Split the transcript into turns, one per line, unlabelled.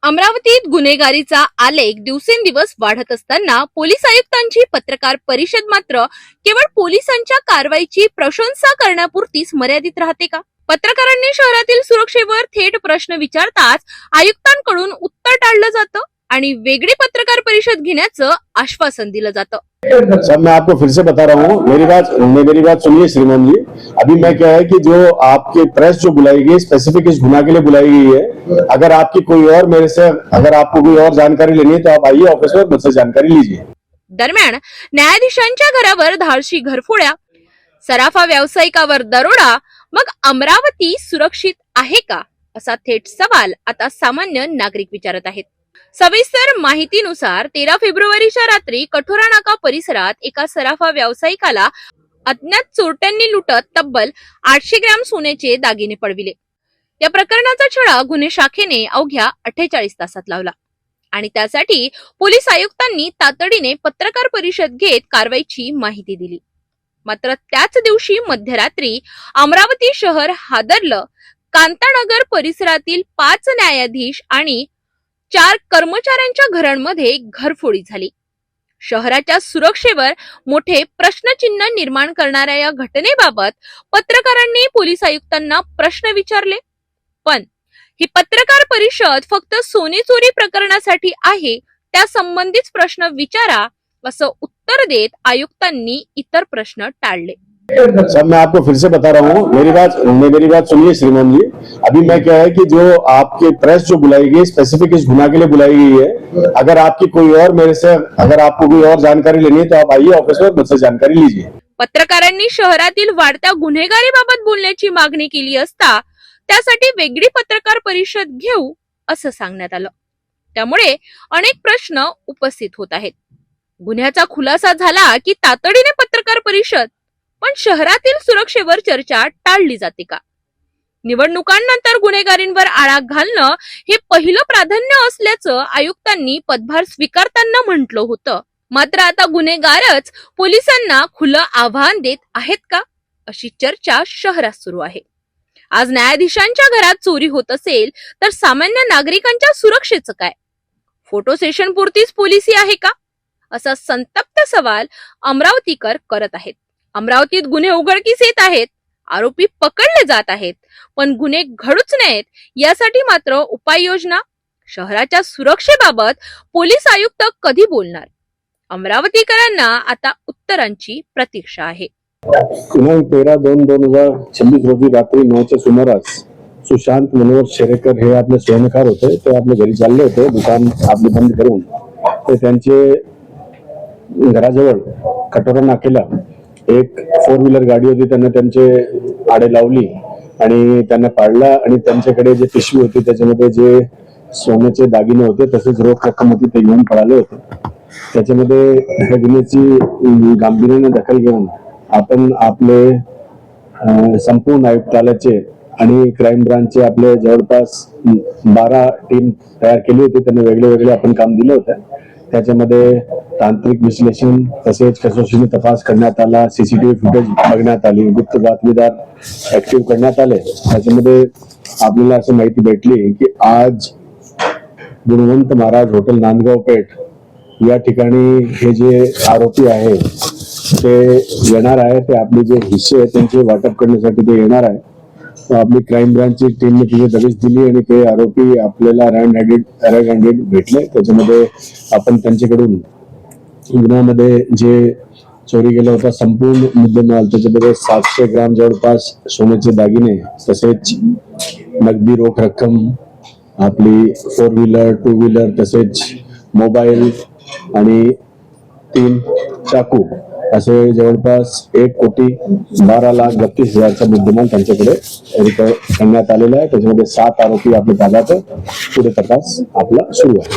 अमरावतीत गुन्हेगारीचा आलेख दिवसेंदिवस वाढत असताना पोलीस आयुक्तांची पत्रकार परिषद मात्र केवळ पोलिसांच्या कारवाईची प्रशंसा करण्यापुरतीच मर्यादित राहते का? पत्रकारांनी शहरातील सुरक्षेवर थेट प्रश्न विचारताच आयुक्तांकडून उत्तर टाळलं जातं आणि वेगळी पत्रकार परिषद घेण्याचं आश्वासन दिलं जातं।
सर मैं आपको फिर से बता रहा हूँ, मेरी बात सुनिए श्रीमान जी। अभी मैं क्या है कि जो आपके प्रेस जो बुलाई गई स्पेसिफिक इस गुना के लिए बुलाई गई है। अगर आपकी कोई और मेरे से अगर आपको कोई और जानकारी लेनी है तो आप आइए ऑफिस में, मुझसे जानकारी लीजिए।
दरम्यान न्यायाधीशांच्या घरावर धाडसी घरफोड्या, सराफा व्यावसायिकावर दरोडा, मग अमरावती सुरक्षित आहे का असा थेट सवाल आता सामान्य नागरिक विचारत आहेत। सविस्तर माहितीनुसार 13 फेब्रुवारीच्या रात्री कठोरा नाका परिसरात एका सराफा व्यावसायिकाला अज्ञात चोरट्यांनी लुटत तब्बल 800 ग्रॅम सोन्याचे दागिने पळविले। या प्रकरणाचा छडा गुन्हे शाखेने अवघ्या 48 तासात लावला आणि त्यासाठी पोलीस आयुक्तांनी तातडीने पत्रकार परिषद घेत कारवाईची माहिती दिली। मात्र त्याच दिवशी मध्यरात्री अमरावती शहर हादरलं। कांतानगर परिसरातील 5 न्यायाधीश आणि 4 कर्मचाऱ्यांच्या घरांमध्ये घरफोडी झाली। शहराच्या सुरक्षेवर मोठे प्रश्नचिन्ह निर्माण करणाऱ्या या घटनेबाबत पत्रकारांनी पोलीस आयुक्तांना प्रश्न विचारले, पण ही पत्रकार परिषद फक्त सोने चोरी प्रकरणासाठी आहे, त्या संबंधित प्रश्न विचारा असं उत्तर देत आयुक्तांनी इतर प्रश्न टाळले।
सर मैं आपको फिर से बता रहा हूँ, मेरी बात सुनिए श्रीमान जी। अभी मैं क्या है कि जो आपके प्रेस जो बुलाई गई स्पेसिफिक इस गुना के लिए बुलाई गई है। अगर आपकी कोई और मेरे से अगर आपको कोई और जानकारी लेनी है तो आप आइए ऑफिस में, मुझसे जानकारी लीजिए।
पत्रकारांनी शहरातील वाढत्या गुन्हेगारीबाबत बोलण्याची मागणी केली असता त्यासाठी वेगळी पत्रकार परिषद घेऊ असं सांगण्यात आलं। त्यामुळे अनेक प्रश्न उपस्थित होत आहेत। गुन्ह्याचा खुलासा झाला की तातडीने पत्रकार परिषद, पण शहरातील सुरक्षेवर चर्चा टाळली जाते का? निवडणुकांनंतर गुन्हेगारींवर आळा घालणं हे पहिलं प्राधान्य असल्याचं आयुक्तांनी पदभार स्वीकारताना म्हटलं होतं। मात्र आता गुन्हेगारच पोलिसांना खुलं आव्हान देत आहेत का, अशी चर्चा शहरात सुरू आहे। आज न्यायाधीशांच्या घरात चोरी होत असेल तर सामान्य नागरिकांच्या सुरक्षेचं काय? फोटो सेशन पुरतीच पोलिसी आहे का, असा संतप्त सवाल अमरावतीकर करत आहेत। अमरावतीत गुन्हे उघडकीस येत आहेत, आरोपी पकडले जात आहेत, पण गुन्हे घडूच नयेत यासाठी मात्र उपाययोजना, शहराच्या सुरक्षेबाबत पोलीस आयुक्त कधी बोलणार? अमरावतीकरांना आता उत्तरांची प्रतीक्षा आहे।
दिनांक 13/2/2026 रोजी रात्री 9च्या सुमारास सुशांत मनोहर शेरेकर हे आपले स्वयंकार होते। ते आपल्या घरी चालले होते, दुकान आपले बंद करून। ते त्यांचे घराजवळ कटोरा नाकेला एक 4 व्हीलर गाडी होती, त्यांना त्यांचे आडे लावली आणि त्यांना पाडला आणि त्यांच्याकडे जे पिशवी होती त्याच्यामध्ये जे सोन्याचे दागिने होते तसेच रोख रक्कम होती ते घेऊन पळाले होते। त्याच्यामध्ये ह्या गुन्ह्याची गांभीर्याने दखल घेऊन आपण आपले संपूर्ण आयुक्तालयाचे आणि क्राईम ब्रांचचे आपले जवळपास 12 टीम तयार केली होती। त्यांना वेगळे आपण काम दिलं होतं। त्याच्यामध्ये तांत्रिक विश्लेषण तसेच कसोशीने तपास करण्यात आला, सीसीटीव्ही फुटेज बघण्यात आली, गुप्त बातमीदार ऍक्टिव्ह करण्यात आले। त्याच्यामध्ये आपल्याला असं माहिती भेटली की आज गुणवंत महाराज हॉटेल नांदगाव पेठ या ठिकाणी हे जे आरोपी आहे ते येणार आहे। ते आपले जे हिस्से आहेत त्यांचे वाटप करण्यासाठी ते येणार आहे। आपली क्राईम ब्रांचची टीमने तिथे दबिश दिली आणि ते आरोपी आपल्याला रेड हँडेड भेटले। त्याच्यामध्ये आपण त्यांच्याकडून गुन्ह्यामध्ये जे चोरी केला होता संपूर्ण मुद्देमाल, त्याच्यामध्ये 700 ग्रॅम जवळपास सोन्याचे दागिने तसेच नगदी रोख रक्कम, आपली 4 व्हीलर 2 व्हीलर तसेच मोबाईल आणि 3 चाकू असे जवळपास 1,12,32,000चा मुद्देमाल त्यांच्याकडे रिकव्हर करण्यात आलेला आहे। त्याच्यामध्ये 7 आरोपी आपल्या ताब्यात, पुढे तपास आपला सुरू आहे।